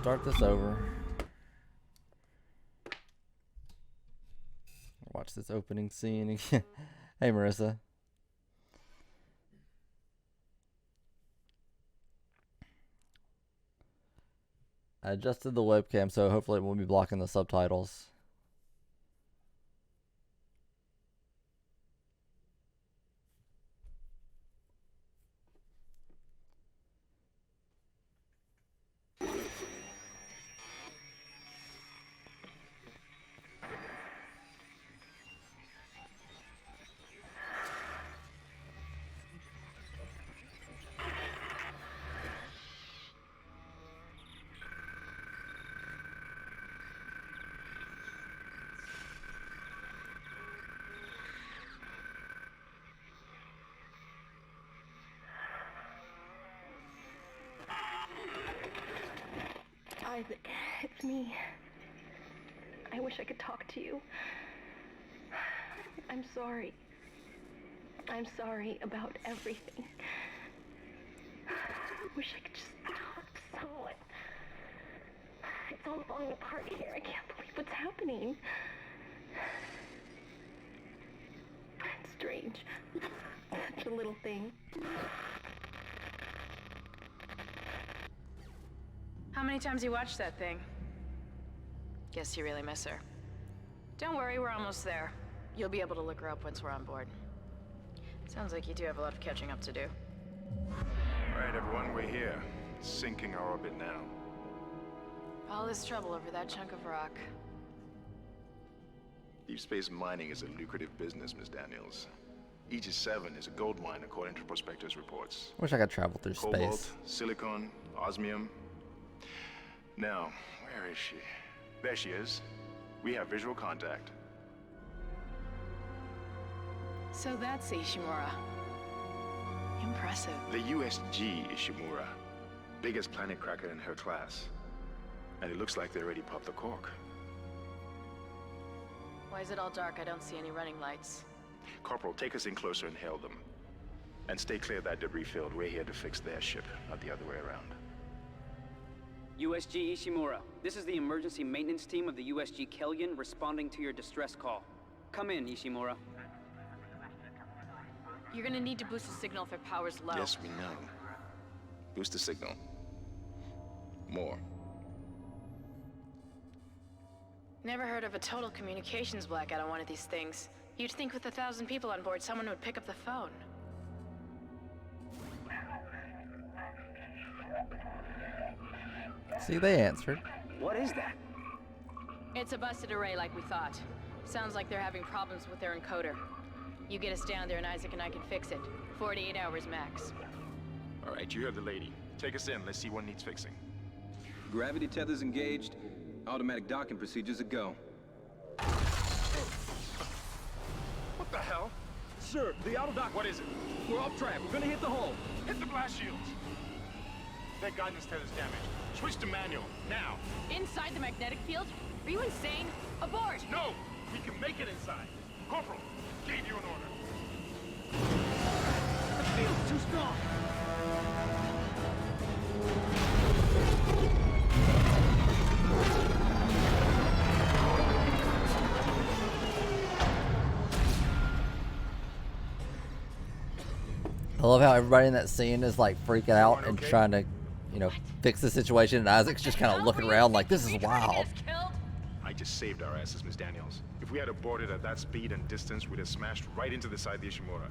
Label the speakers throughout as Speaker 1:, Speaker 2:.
Speaker 1: start this over. Watch this opening scene again. Hey, Marissa. I adjusted the webcam, so hopefully it won't be blocking the subtitles.
Speaker 2: Isaac, it's me. I wish I could talk to you. I'm sorry. I'm sorry about everything. I wish I could just talk to someone. It's all falling apart here. I can't believe what's happening. It's strange. Such a little thing.
Speaker 3: How many times you watched that thing? Guess you really miss her. Don't worry, we're almost there. You'll be able to look her up once we're on board. Sounds like you do have a lot of catching up to do.
Speaker 4: All right, everyone, we're here. Sinking our orbit now.
Speaker 3: All this trouble over that chunk of rock.
Speaker 4: Deep space mining is a lucrative business, Miss Daniels. Aegis 7 is a gold mine according to prospectors' reports.
Speaker 1: Wish I could travel through
Speaker 4: Cobalt,
Speaker 1: space.
Speaker 4: silicon, osmium. Now, where is she? There she is. We have visual contact.
Speaker 3: So that's Ishimura. Impressive.
Speaker 4: The USG Ishimura. Biggest planet cracker in her class. And it looks like they already popped the cork.
Speaker 3: Why is it all dark? I don't see any running lights.
Speaker 4: Corporal, take us in closer and hail them. And stay clear of that debris field. We're here to fix their ship, not the other way around.
Speaker 5: USG Ishimura, this is the emergency maintenance team of the USG Kellion responding to your distress call. Come in, Ishimura.
Speaker 3: You're gonna need to boost the signal if it power's low.
Speaker 4: Yes, we know. Boost the signal. More.
Speaker 3: Never heard of a total communications blackout on one of these things. You'd think with 1,000 people on board, someone would pick up the phone.
Speaker 1: See, they answered.
Speaker 5: What is that?
Speaker 3: It's a busted array like we thought. Sounds like they're having problems with their encoder. You get us down there and Isaac and I can fix it. 48 hours max.
Speaker 4: All right, you heard the lady. Take us in. Let's see what needs fixing.
Speaker 6: Gravity tethers engaged. Automatic docking procedures a go.
Speaker 4: What the hell?
Speaker 7: Sir, the auto dock.
Speaker 4: What is it?
Speaker 7: We're off track. We're gonna hit the hull.
Speaker 4: Hit the blast shields. That guidance tether's damaged. Switch to manual, now.
Speaker 3: Inside the magnetic field? Are you insane? Abort!
Speaker 4: No! We can make it inside. Corporal, gave you an order.
Speaker 7: The field's too strong.
Speaker 1: I love how everybody in that scene is like freaking out and trying to, you know, fix the situation, and Isaac's just kind of looking around like, this is wild.
Speaker 4: I just saved our asses, Miss Daniels. If we had aborted at that speed and distance, we'd have smashed right into the side of the Ishimura.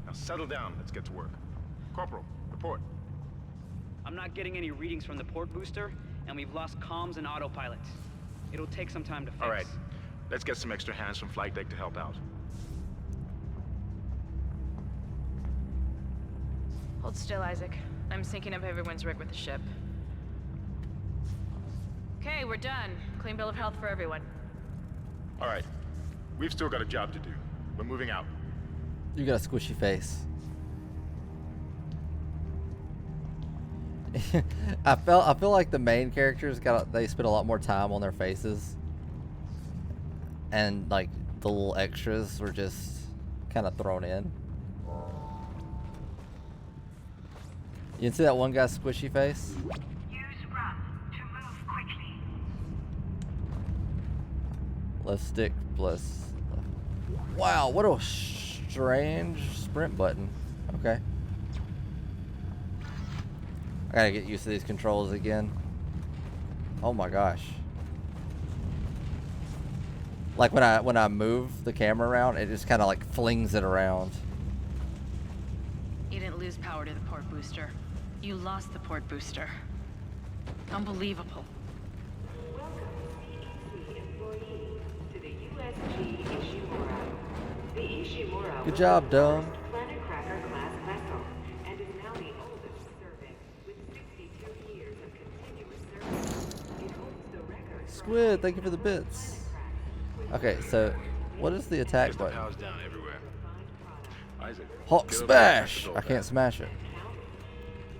Speaker 4: Now settle down, let's get to work. Corporal, report.
Speaker 5: I'm not getting any readings from the port booster, and we've lost comms and autopilot. It'll take some time to fix.
Speaker 4: All right, let's get some extra hands from flight deck to help out.
Speaker 3: Hold still, Isaac. I'm syncing up everyone's rig with the ship. Okay, we're done. Clean bill of health for everyone.
Speaker 4: All right, we've still got a job to do. We're moving out.
Speaker 1: You got a squishy face. I feel like the main characters they spend a lot more time on their faces, and like the little extras were just kind of thrown in. You can see that one guy's squishy face.
Speaker 8: Use run to move quickly.
Speaker 1: Left stick plus. Wow, what a strange sprint button. Okay. I gotta get used to these controls again. Oh my gosh. Like when I move the camera around, it just kind of like flings it around.
Speaker 3: You didn't lose power to the port booster. You lost the port booster. Unbelievable.
Speaker 8: Welcome, CEC employees, to the USG Ishimura. The Ishimura
Speaker 1: Good
Speaker 8: was
Speaker 1: job,
Speaker 8: the
Speaker 1: Dome.
Speaker 8: first Planet Cracker class vessel and is now the oldest serving, with 62 years of continuous service. It holds the record for
Speaker 1: Squid, thank you for the bits. Okay, so what is the attack
Speaker 4: Guess the
Speaker 1: button?
Speaker 4: power's down everywhere. Isaac.
Speaker 1: Hulk
Speaker 4: get over there and
Speaker 1: smash!
Speaker 4: crack the
Speaker 1: I
Speaker 4: door
Speaker 1: can't
Speaker 4: back.
Speaker 1: smash it.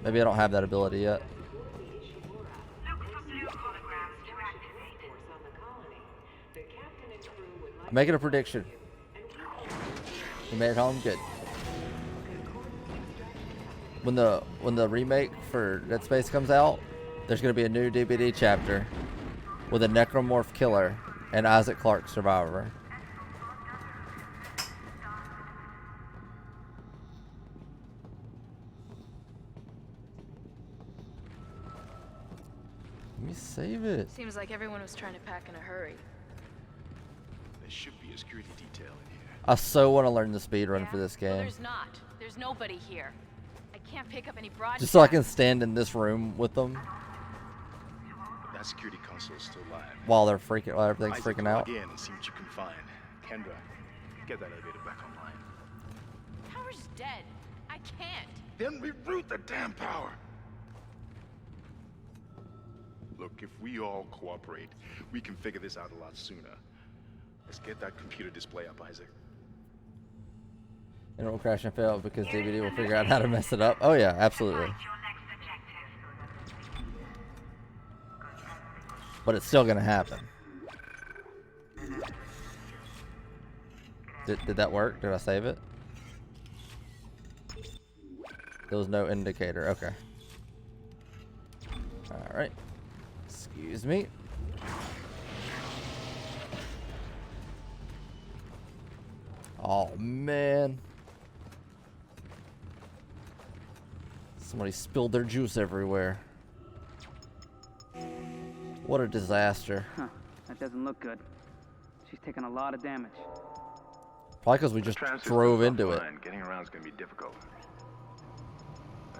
Speaker 1: Maybe I don't have that ability yet. I'm making a prediction. You made it home good. When the remake for Dead Space comes out, there's gonna be a new DVD chapter with a necromorph killer and Isaac Clarke survivor. Let me save it.
Speaker 3: Seems like everyone was trying to pack in a hurry.
Speaker 4: There should be a security detail in here.
Speaker 1: I so want to learn the speed run
Speaker 3: Yeah?
Speaker 1: for this
Speaker 3: Well,
Speaker 1: game.
Speaker 3: there's not. There's nobody here. I can't pick up any broadcast.
Speaker 1: Just so I can stand in this room with them
Speaker 4: But that security console is still live.
Speaker 1: while everything's
Speaker 4: Isaac,
Speaker 1: freaking
Speaker 4: log
Speaker 1: out.
Speaker 4: in and see what you can find. Kendra, get that elevator back online.
Speaker 3: Power's dead. I can't.
Speaker 4: Then reroute the damn power. Look, if we all cooperate, we can figure this out a lot sooner. Let's get that computer display up, Isaac.
Speaker 1: And it will crash and fail because DVD will figure out how to mess it up. Oh yeah, absolutely. But it's still gonna happen. Did that work? Did I save it? There was no indicator. Okay. All right. Excuse me. Oh man. Somebody spilled their juice everywhere. What a disaster.
Speaker 5: Huh. That doesn't look good. She's taking a lot of damage.
Speaker 1: Probably because we just drove into it.
Speaker 4: Getting around is going to be difficult.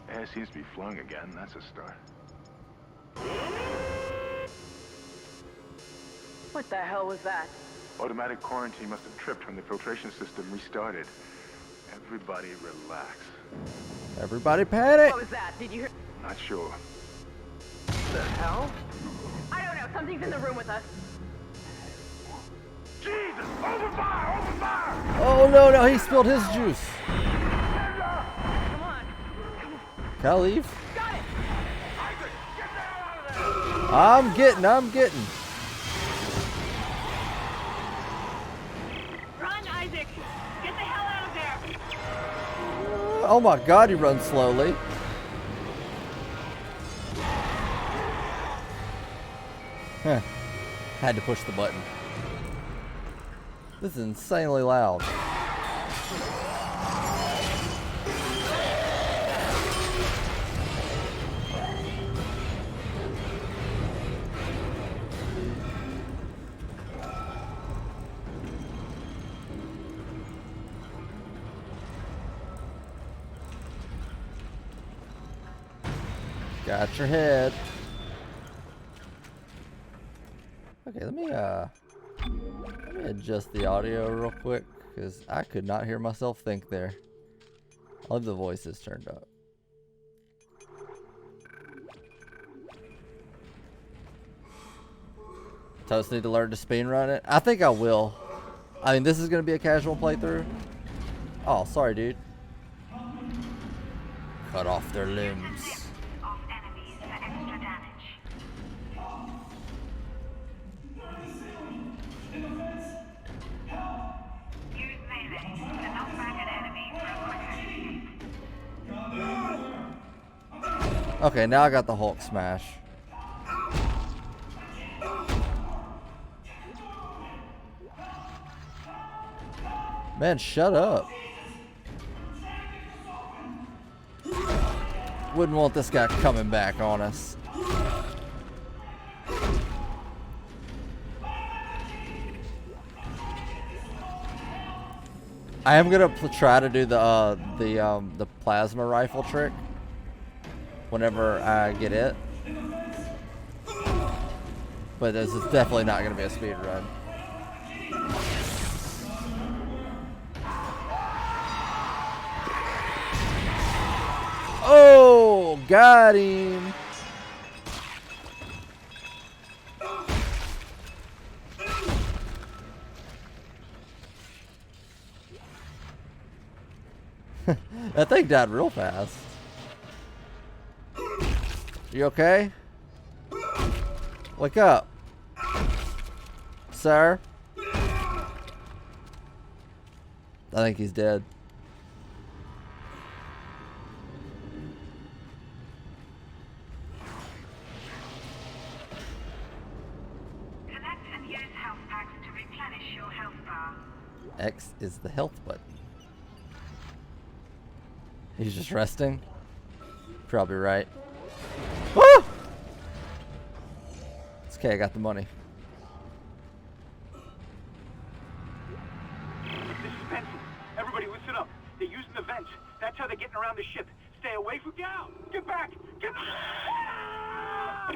Speaker 4: The air seems to be flowing again. That's a start.
Speaker 3: What the hell was that?
Speaker 4: Automatic quarantine must have tripped when the filtration system restarted. Everybody relax.
Speaker 1: Everybody panic!
Speaker 3: What was that? Did you hear?
Speaker 4: Not sure.
Speaker 3: The hell? I don't know. Something's in the room with us.
Speaker 4: Jesus! Open fire! Open fire!
Speaker 1: Oh no, he spilled his juice.
Speaker 3: Come on.
Speaker 1: Can I leave?
Speaker 3: Got it.
Speaker 4: Isaac, get the hell out of there!
Speaker 1: I'm getting.
Speaker 3: Run, Isaac. Get the hell out of there.
Speaker 1: Oh my god, he runs slowly. Huh. Had to push the button. This is insanely loud. Got your head. Okay, let me adjust the audio real quick because I could not hear myself think there. I'll have the voices turned up. Toast need to learn to speed run it. I think I will. I mean, this is gonna be a casual playthrough. Oh, sorry, dude. Cut off their limbs.
Speaker 2: Off enemies for extra damage. Use melee to knock back an enemy for a quicker escape.
Speaker 1: Okay, now I got the Hulk smash. Man, shut up. Wouldn't want this guy coming back on us. I am gonna try to do the plasma rifle trick whenever I get it, but this is definitely not gonna be a speed run. Oh, got him. That thing died real fast. You okay? Wake up, sir. I think he's dead.
Speaker 2: Collect and use health packs to replenish your health bar.
Speaker 1: X is the health button. He's just resting. Probably right. Woo! It's okay, I got the money.
Speaker 7: This is Benson. Everybody listen up. They're using the vents. That's how they're getting around the ship. Stay away from... Down! Get back! Get back!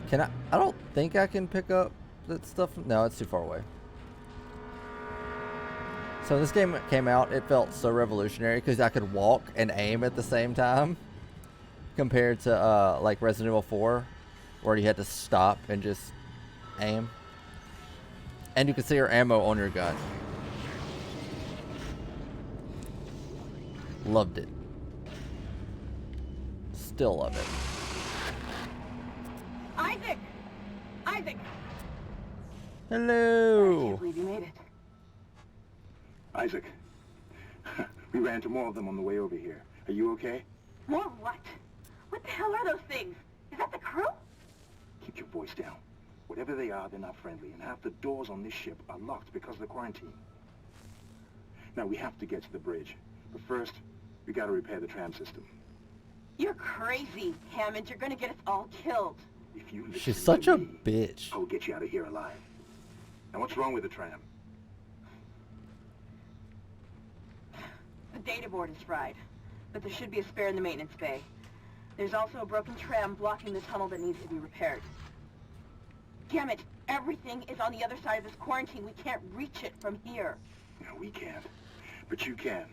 Speaker 1: Can I don't think I can pick up that stuff. No, it's too far away. So when this game came out, it felt so revolutionary because I could walk and aim at the same time, compared to like Resident Evil 4, where you had to stop and just aim. And you could see your ammo on your gun. Loved it. Still love it.
Speaker 9: Isaac! Isaac! I
Speaker 1: Hello.
Speaker 9: can't believe you made it.
Speaker 10: Isaac, we ran into more of them on the way over here. Are you okay?
Speaker 9: More what? What the hell are those things? Is that the crew?
Speaker 10: Keep your voice down. Whatever they are, they're not friendly, and half the doors on this ship are locked because of the quarantine. Now, we have to get to the bridge. But first, we gotta repair the tram system.
Speaker 9: You're crazy, Hammond. You're gonna get us all killed.
Speaker 10: If you listen
Speaker 1: She's
Speaker 10: to
Speaker 1: such a
Speaker 10: me,
Speaker 1: bitch.
Speaker 10: I will get you out of here alive. Now, what's wrong with the tram?
Speaker 9: The data board is fried, but there should be a spare in the maintenance bay. There's also a broken tram blocking the tunnel that needs to be repaired. Damn it! Everything is on the other side of this quarantine. We can't reach it from here.
Speaker 10: No, we can't. But you can.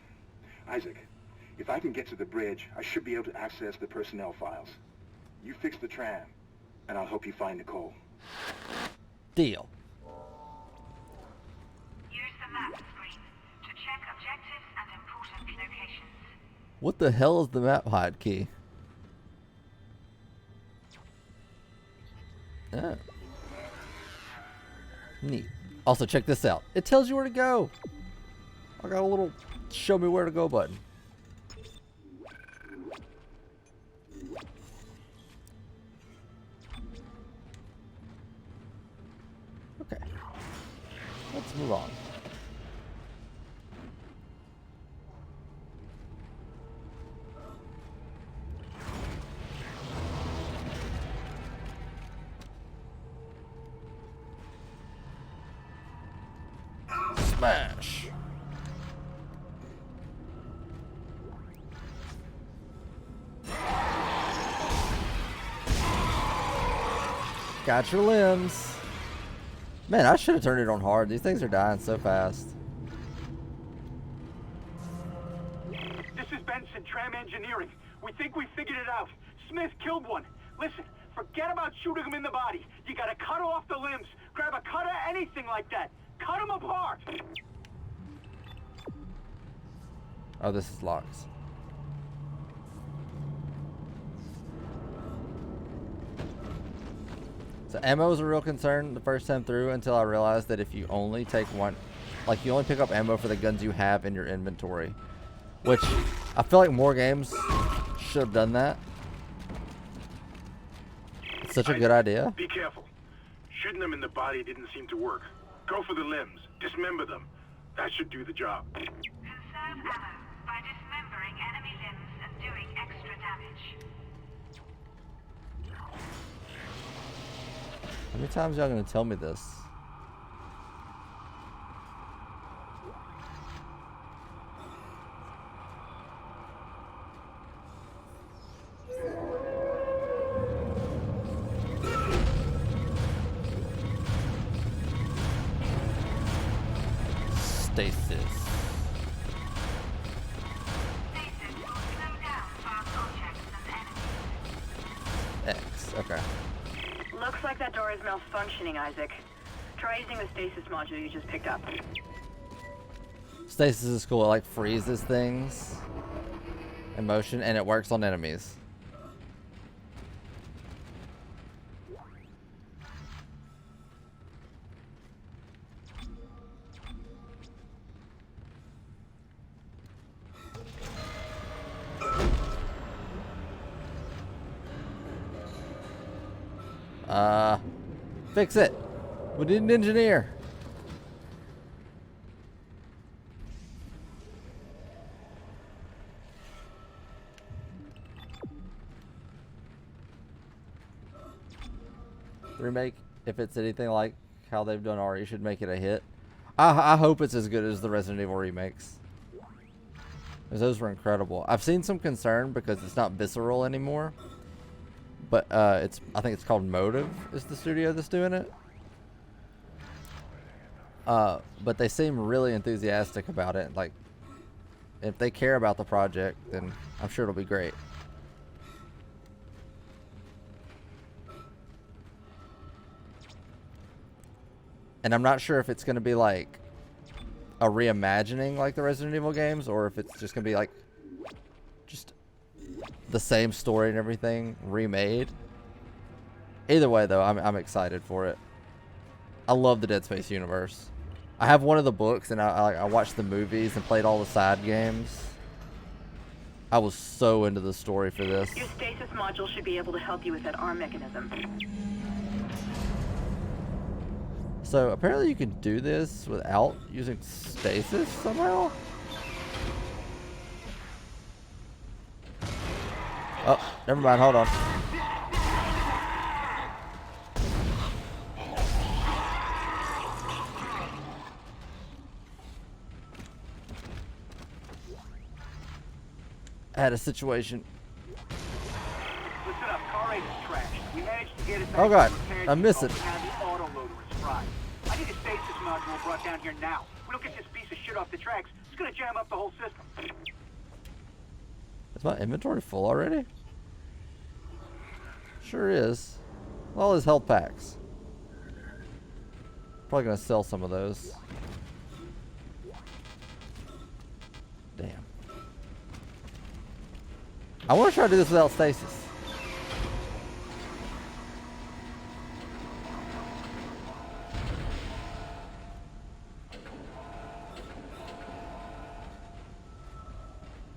Speaker 10: Isaac, if I can get to the bridge, I should be able to access the personnel files. You fix the tram, and I'll help you find Nicole.
Speaker 1: Deal.
Speaker 2: Use the map screen to check objectives and important locations.
Speaker 1: What the hell is the map hotkey? Oh. Neat. Also, check this out. It tells you where to go. I got a little show me where to go button. Okay. Let's move on. Smash. Got your limbs. Man, I should have turned it on hard. These things are dying so fast.
Speaker 7: This is Benson, Tram Engineering. We think we figured it out. Smith killed one. Listen, forget about shooting him in the body. You gotta cut off the limbs. Grab a cutter, anything like that. Cut him apart.
Speaker 1: Oh, this is locks. So ammo was a real concern the first time through until I realized that if you only take one, like you only pick up ammo for the guns you have in your inventory, which I feel like more games should have done that. It's such a good idea.
Speaker 4: Be careful. Shooting them in the body didn't seem to work. Go for the limbs. Dismember them. That should do the job.
Speaker 2: Conserve ammo by dismembering enemy limbs and doing extra damage.
Speaker 1: How many times y'all gonna tell me this? Stasis.
Speaker 2: Stasis will slow down fast objects and enemies.
Speaker 1: X. Okay.
Speaker 9: Looks like that door is malfunctioning, Isaac. Try using the stasis module you just picked up.
Speaker 1: Stasis is cool. It like freezes things in motion, and it works on enemies. Fix it. We need an engineer. The remake, if it's anything like how they've done already, should make it a hit. I hope it's as good as the Resident Evil remakes, because those were incredible. I've seen some concern because it's not visceral anymore. But I think it's called Motive is the studio that's doing it. But they seem really enthusiastic about it. Like, if they care about the project, then I'm sure it'll be great. And I'm not sure if it's going to be like a reimagining like the Resident Evil games, or if it's just going to be like just the same story and everything remade. Either way, though, I'm excited for it. I love the Dead Space universe. I have one of the books, and I watched the movies and played all the side games. I was so into the story for this.
Speaker 9: Your stasis module should be able to help you with that arm mechanism.
Speaker 1: So apparently you can do this without using stasis somehow. Oh, never mind. Hold on. I had a situation.
Speaker 7: Listen up, car 8 is trashed. We managed to get it back.
Speaker 1: Oh god,
Speaker 7: repaired
Speaker 1: I miss it.
Speaker 7: and the autoloader is fried. I need a stasis module brought down here now. If we don't get this piece of shit off the tracks, it's gonna jam up the whole system.
Speaker 1: Is my inventory full already? Sure is. All his health packs. Probably gonna sell some of those. Damn. I want to try to do this without stasis.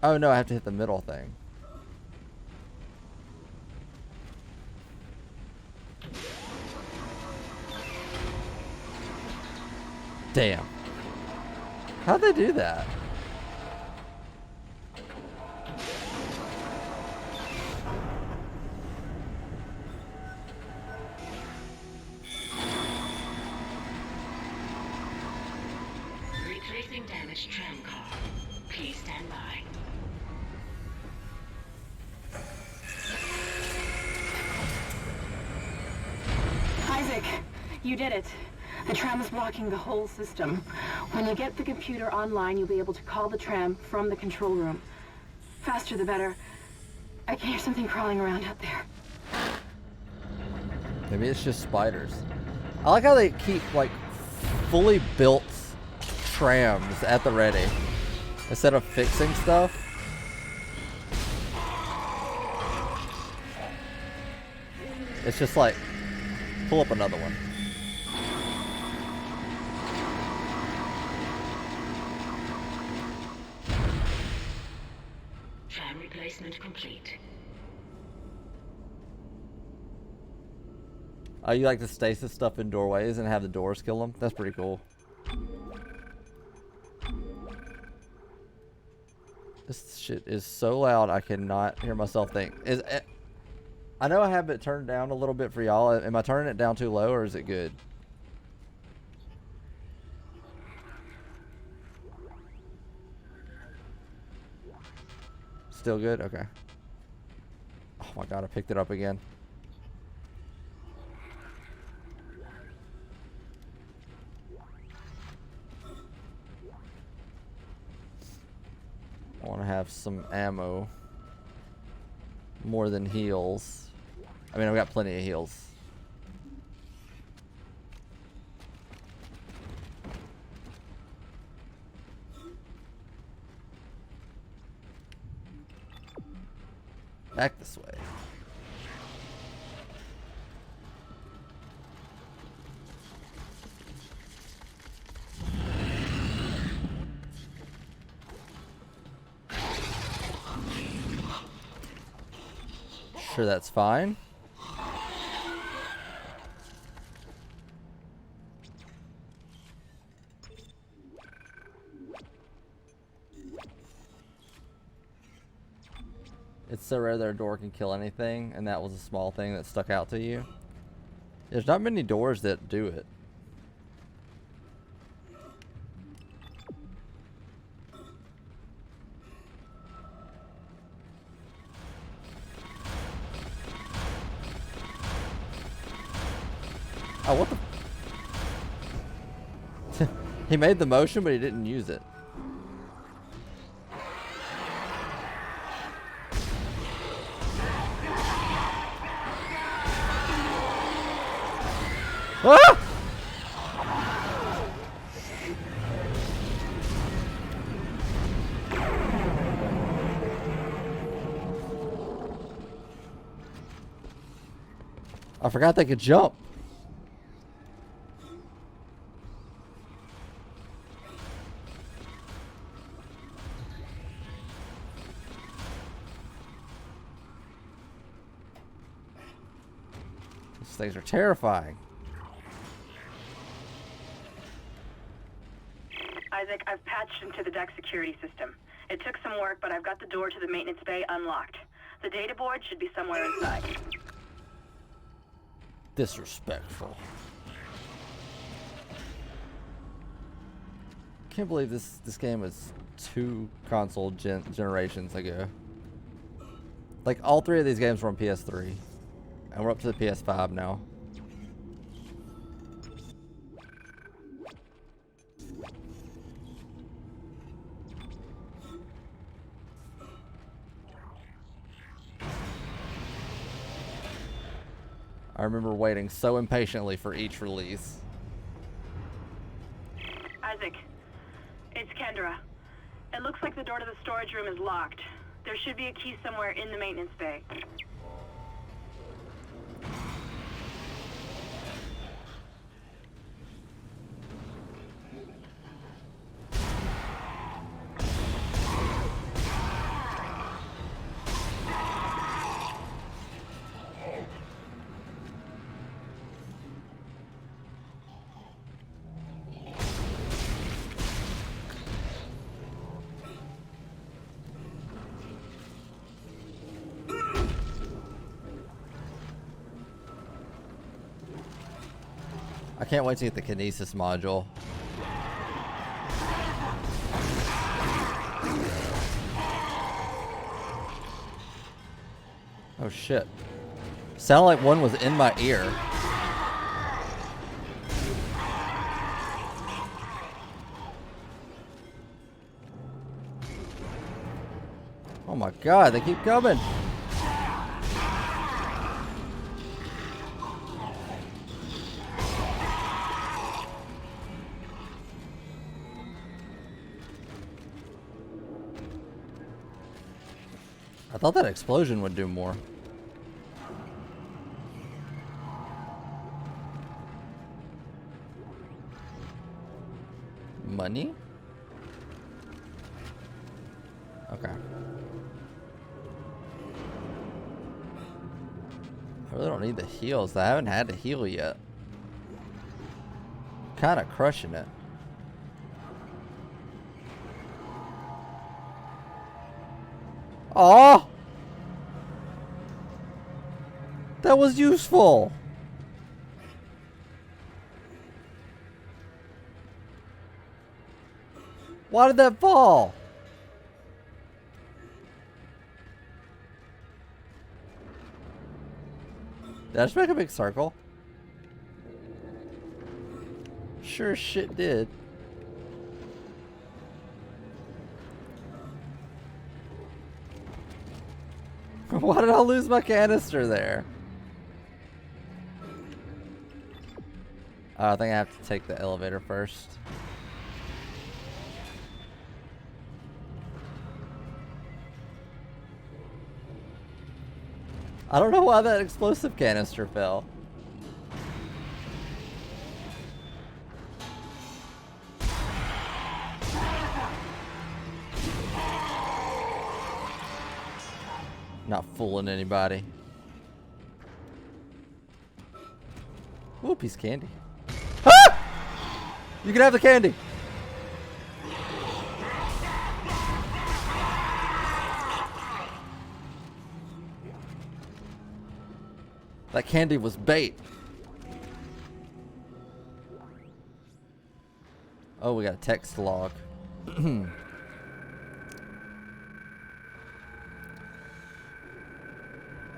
Speaker 1: Oh no, I have to hit the middle thing. Damn. How'd they do that?
Speaker 8: Replacing damaged tram car. Please stand by.
Speaker 9: Isaac, you did it. The tram is blocking the whole system. When you get the computer online, you'll be able to call the tram from the control room. Faster the better. I can hear something crawling around out there.
Speaker 1: Maybe it's just spiders. I like how they keep like fully built trams at the ready instead of fixing stuff. It's just like, pull up another one.
Speaker 8: Tram replacement complete.
Speaker 1: Oh, you like to stasis stuff in doorways and have the doors kill them? That's pretty cool. This shit is so loud I cannot hear myself think. I know I have it turned down a little bit for y'all. Am I turning it down too low or is it good? Still good? Okay. Oh my god, I picked it up again. I want to have some ammo. More than heals. I mean, I've got plenty of heals. Back this way. Sure, that's fine. It's so rare that a door can kill anything, and that was a small thing that stuck out to you. There's not many doors that do it. Oh, what the? He made the motion, but he didn't use it. Ah! I forgot they could jump. These things are terrifying.
Speaker 9: Isaac, I've patched into the deck security system. It took some work, but I've got the door to the maintenance bay unlocked. The data board should be somewhere inside.
Speaker 1: Disrespectful. Can't believe this game was 2 console generations ago. Like, all 3 of these games were on PS3. And we're up to the PS5 now. I remember waiting so impatiently for each release.
Speaker 9: Isaac, it's Kendra. It looks like the door to the storage room is locked. There should be a key somewhere in the maintenance bay.
Speaker 1: I can't wait to get the kinesis module. Oh shit. Sounded like one was in my ear. Oh my god, they keep coming. I thought that explosion would do more. Money? Okay. I really don't need the heals. I haven't had to heal yet. Kind of crushing it. Oh, that was useful. Why did that fall? Did I just make a big circle? Sure as shit did. Why did I lose my canister there? I think I have to take the elevator first. I don't know why that explosive canister fell. Not fooling anybody. Ooh, piece of candy. Ah! You can have the candy. That candy was bait. Oh, we got a text log.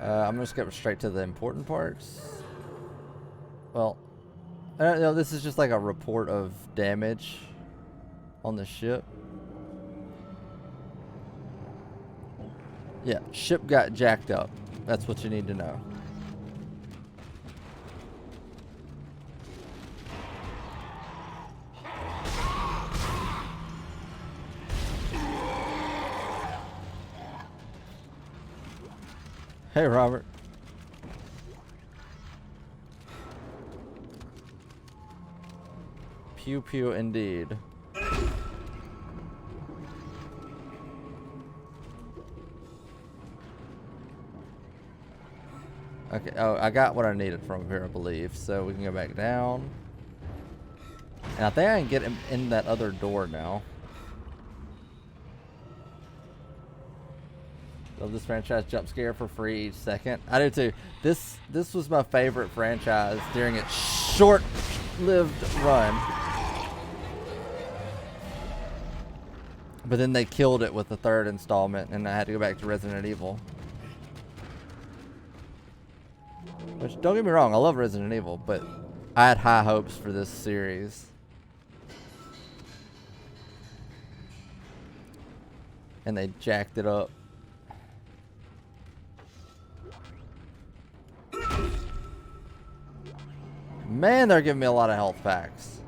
Speaker 1: I'm gonna skip straight to the important parts. Well, no, this is just like a report of damage on the ship. Yeah, ship got jacked up. That's what you need to know. Hey, Robert. Pew pew indeed. Okay, oh, I got what I needed from here, I believe. So we can go back down. And I think I can get him in that other door now. Love this franchise. Jump scare for free each second. I do too. This was my favorite franchise during its short-lived run. But then they killed it with the third installment, and I had to go back to Resident Evil. Which, don't get me wrong, I love Resident Evil, but I had high hopes for this series. And they jacked it up. Man, they're giving me a lot of health packs.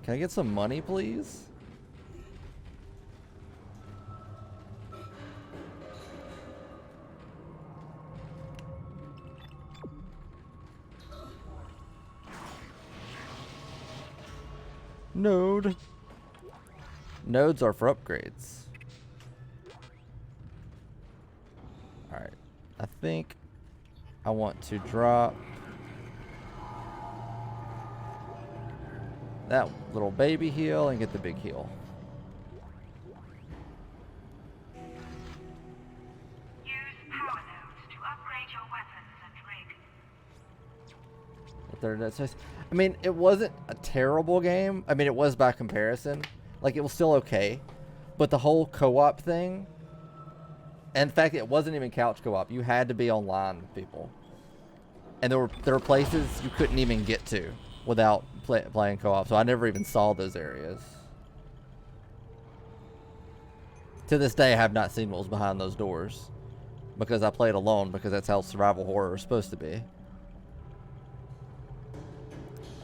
Speaker 1: Can I get some money, please? Node. Nodes are for upgrades. Alright. I think I want to drop that little baby heal and get the big heal.
Speaker 2: Use power nodes to upgrade your weapons and rig.
Speaker 1: I mean, it wasn't a terrible game. I mean, it was by comparison. Like, it was still okay. But the whole co-op thing, in fact, it wasn't even couch co-op. You had to be online with people. And there were places you couldn't even get to without playing co-op. So I never even saw those areas. To this day, I have not seen what was behind those doors. Because I played alone, because that's how survival horror is supposed to be.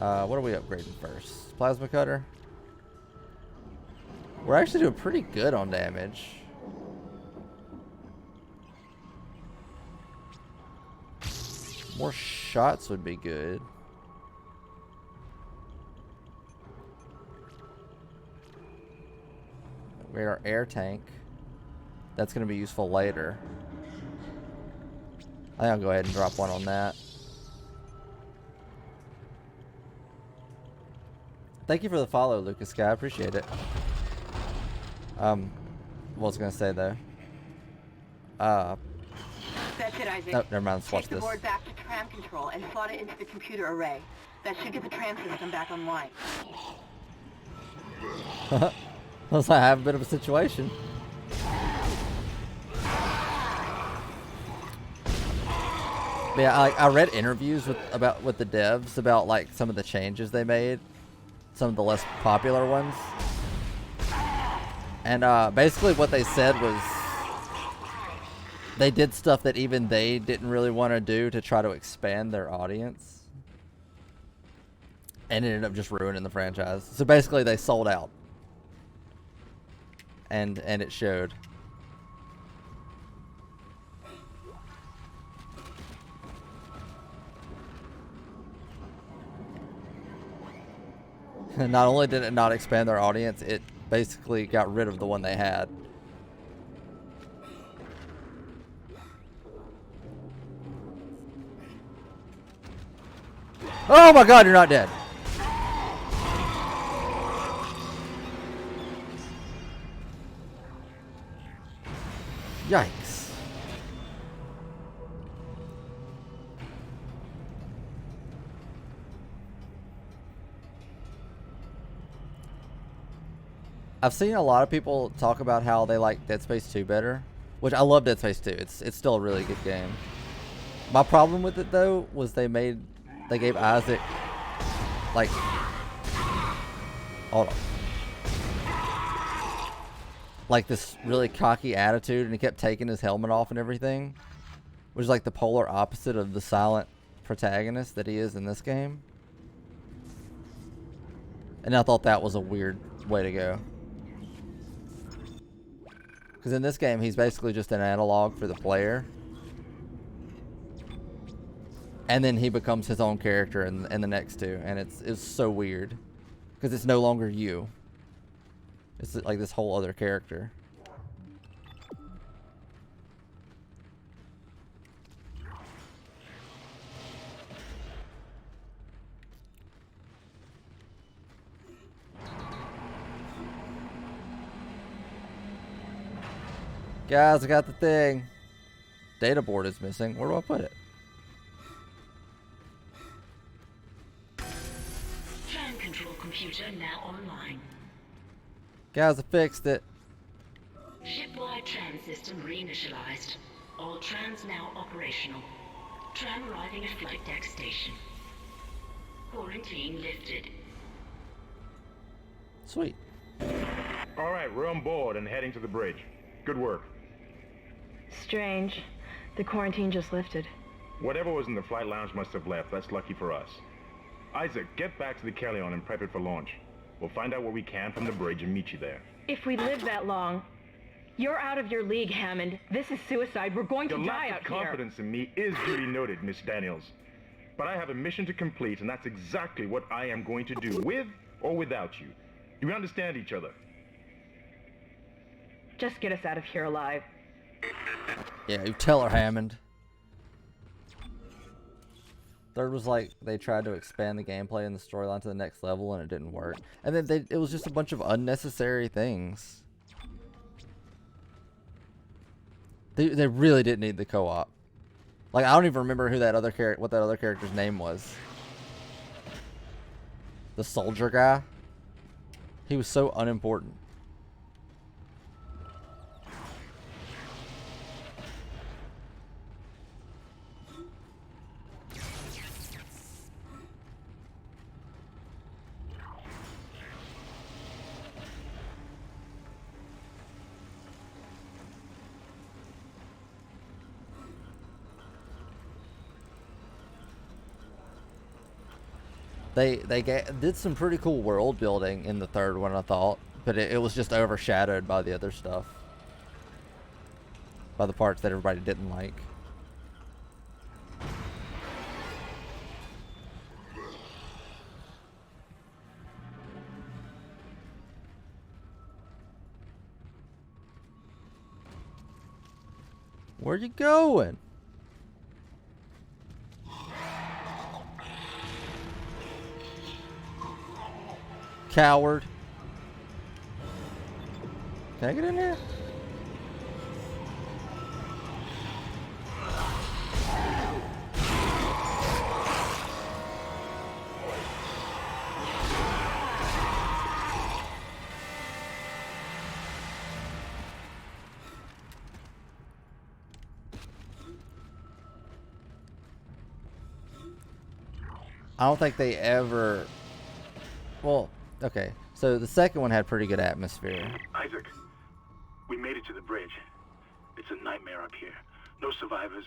Speaker 1: What are we upgrading first? Plasma cutter? We're actually doing pretty good on damage. More shots would be good. We got our air tank. That's going to be useful later. I think I'll go ahead and drop one on that. Thank you for the follow, Lucas Guy. I appreciate it. What was I gonna say though?
Speaker 9: That's it, Isaac.
Speaker 1: Oh, never mind. Let's watch
Speaker 9: Take the
Speaker 1: this.
Speaker 9: board back to tram control and slot it into the computer array. That should get the tram system back online.
Speaker 1: Looks like I have a bit of a situation. But yeah, I read interviews with the devs about like some of the changes they made, some of the less popular ones, and basically what they said was they did stuff that even they didn't really want to do to try to expand their audience, and it ended up just ruining the franchise. So basically, they sold out, and it showed. Not only did it not expand their audience, it basically got rid of the one they had. Oh my god, you're not dead. Yikes. I've seen a lot of people talk about how they like Dead Space 2 better, which I love Dead Space 2. It's still a really good game. My problem with it though was they gave Isaac like, hold on, like this really cocky attitude, and he kept taking his helmet off and everything, which is like the polar opposite of the silent protagonist that he is in this game. And I thought that was a weird way to go. Because in this game, he's basically just an analog for the player. And then he becomes his own character in the next two. And it's so weird. Because it's no longer you. It's like this whole other character. Guys, I got the thing. Data board is missing. Where do I put it?
Speaker 11: Tram control computer now online.
Speaker 1: Guys, I fixed it.
Speaker 11: Shipwide tram system reinitialized. All trams now operational. Tram arriving at flight deck station. Quarantine lifted.
Speaker 1: Sweet.
Speaker 4: All right, we're on board and heading to the bridge. Good work.
Speaker 3: Strange. The quarantine just lifted.
Speaker 4: Whatever was in the flight lounge must have left. That's lucky for us. Isaac, get back to the Kellion and prep it for launch. We'll find out what we can from the bridge and meet you there.
Speaker 3: If we live that long, you're out of your league, Hammond. This is suicide. We're going to
Speaker 4: Your
Speaker 3: die
Speaker 4: lack
Speaker 3: out
Speaker 4: of
Speaker 3: here.
Speaker 4: confidence in me is duly noted, Miss Daniels. But I have a mission to complete, and that's exactly what I am going to do, with or without you. Do we understand each other?
Speaker 3: Just get us out of here alive.
Speaker 1: Yeah, you tell her, Hammond. Third was like they tried to expand the gameplay and the storyline to the next level, and it didn't work. And then it was just a bunch of unnecessary things. They really didn't need the co-op. Like, I don't even remember who that other what that other character's name was. The soldier guy. He was so unimportant. They did some pretty cool world building in the third one, I thought, but it was just overshadowed by the other stuff, by the parts that everybody didn't like. Where you going? Coward. Can I get in here? I don't think they ever... Well, okay. So the second one had pretty good atmosphere.
Speaker 10: Isaac, we made it to the bridge. It's a nightmare up here. No survivors.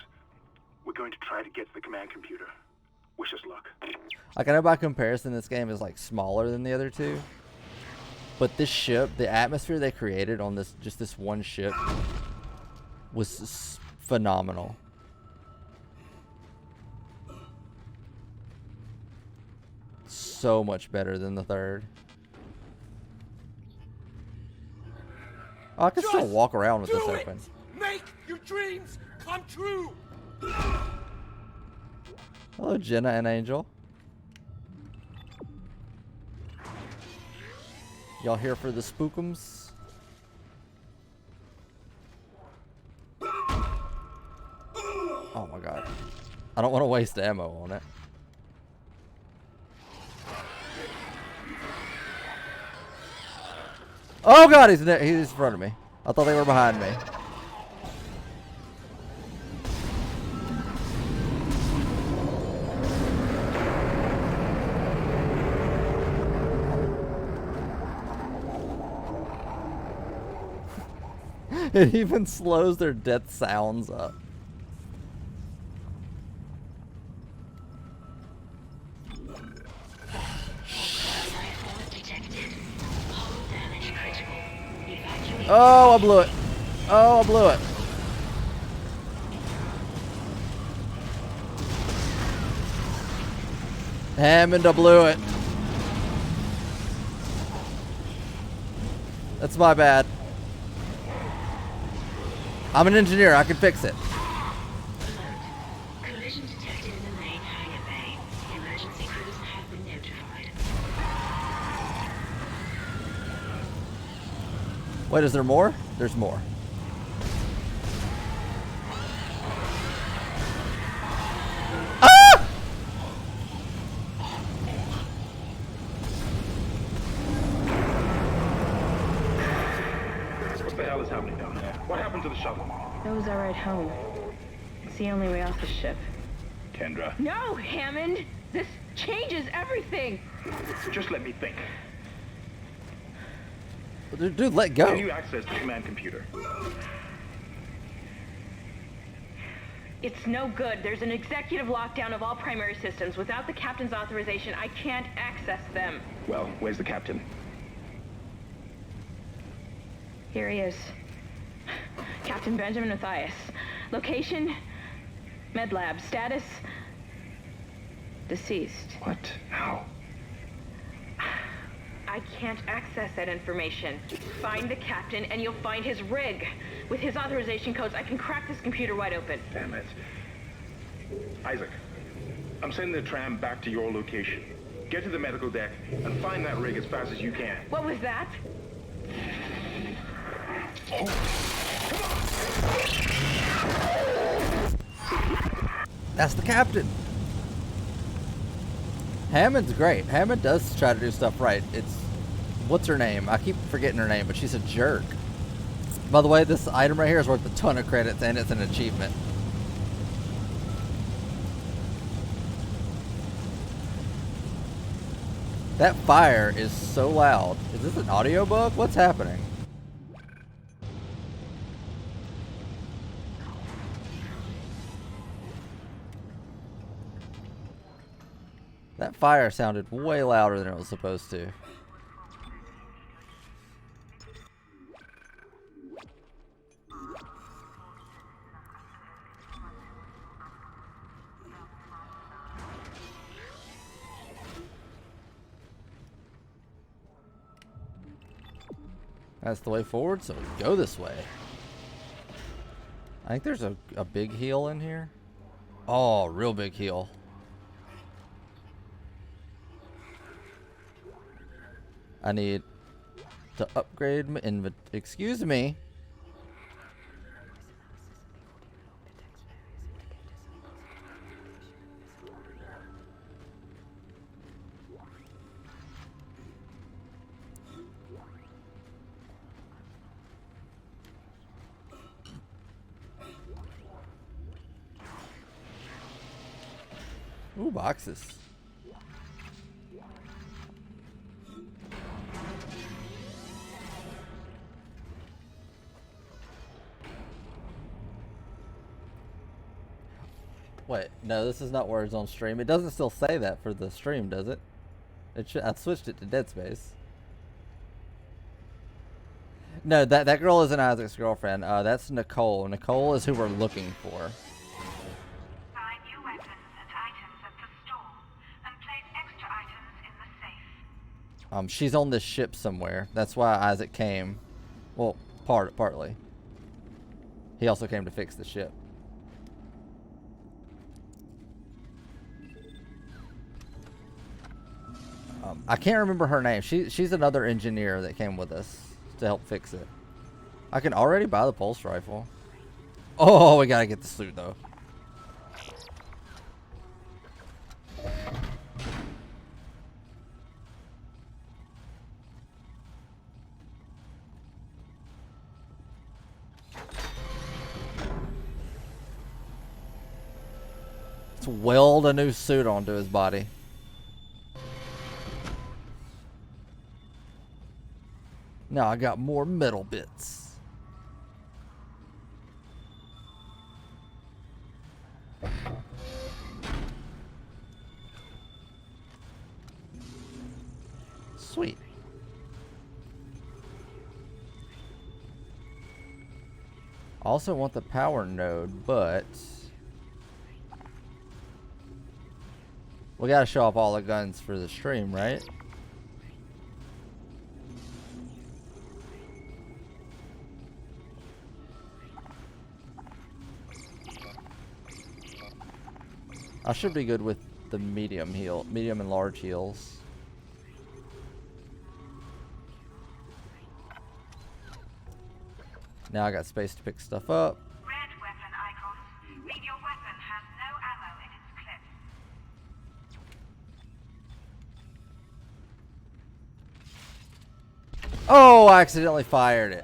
Speaker 10: We're going to try to get to the command computer. Wish us luck.
Speaker 1: Like, I know by comparison this game is like smaller than the other two. But this ship, the atmosphere they created on this, just this one ship, was phenomenal. So much better than the third. Oh, I can still walk around with this open.
Speaker 12: Make your dreams come true.
Speaker 1: Hello, Jenna and Angel. Y'all here for the spookums? Oh my god. I don't want to waste ammo on it. Oh god, he's in front of me. I thought they were behind me. It even slows their death sounds up. Oh, I blew it. Oh, I blew it. Hammond, I blew it. That's my bad. I'm an engineer. I can fix it.
Speaker 11: Collision detected in the main hangar bay. Emergency crews have been notified.
Speaker 1: Wait, is there more? There's more. Ah!
Speaker 10: What the hell is happening down there? What happened to the shuttle?
Speaker 3: That was our ride home. It's the only way off the ship.
Speaker 10: Kendra,
Speaker 3: No, Hammond! This changes everything!
Speaker 10: just let me think.
Speaker 1: Dude, let go.
Speaker 10: Can you access the command computer?
Speaker 3: It's no good. There's an executive lockdown of all primary systems. Without the captain's authorization, I can't access them.
Speaker 10: Well, where's the captain?
Speaker 3: Here he is. Captain Benjamin Mathias. Location? Med lab. Status? Deceased.
Speaker 10: What? How?
Speaker 3: I can't access that information. Find the captain and you'll find his rig. With his authorization codes, I can crack this computer wide open.
Speaker 10: Damn it. Isaac, I'm sending the tram back to your location. Get to the medical deck and find that rig as fast as you can.
Speaker 3: What was that?
Speaker 1: That's the captain. Hammond's great. Hammond does try to do stuff right. It's... What's her name? I keep forgetting her name, but she's a jerk. By the way, this item right here is worth a ton of credits, and it's an achievement. That fire is so loud. Is this an audiobook? What's happening? That fire sounded way louder than it was supposed to. That's the way forward, so we go this way. I think there's a big heal in here. Oh, real big heal. I need To upgrade my excuse me. Ooh, boxes. Wait, no, this is not words on stream. It doesn't still say that for the stream, does it? I switched it to Dead Space. No, that girl isn't Isaac's girlfriend. That's Nicole. Nicole is who we're looking for.
Speaker 2: Buy new weapons and items at the store, and place extra items in the safe.
Speaker 1: She's on this ship somewhere. That's why Isaac came. Well, partly. He also came to fix the ship. I can't remember her name. She's another engineer that came with us to help fix it. I can already buy the pulse rifle. Oh, we gotta get the suit though. Let's weld a new suit onto his body. Now I got more metal bits. Sweet. I also want the power node, but we gotta show off all the guns for the stream, right? I should be good with the medium and large heals. Now I got space to pick stuff up.
Speaker 2: Red weapon icons mean your weapon has no ammo in its clip.
Speaker 1: Oh, I accidentally fired it.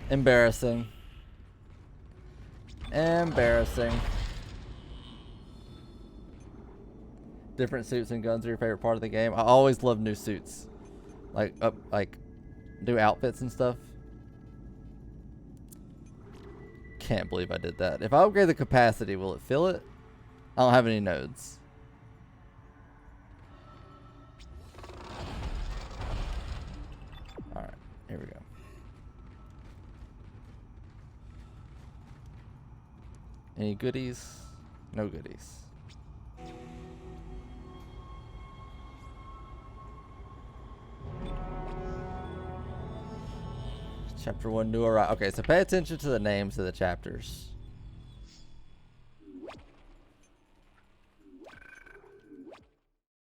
Speaker 1: Embarrassing. Embarrassing. Different suits and guns are your favorite part of the game. I always love new suits. Like new outfits and stuff. Can't believe I did that. If I upgrade the capacity, will it fill it? I don't have any nodes. Alright, here we go. Any goodies? No goodies. Chapter 1, new arrival. Okay, so pay attention to the names of the chapters.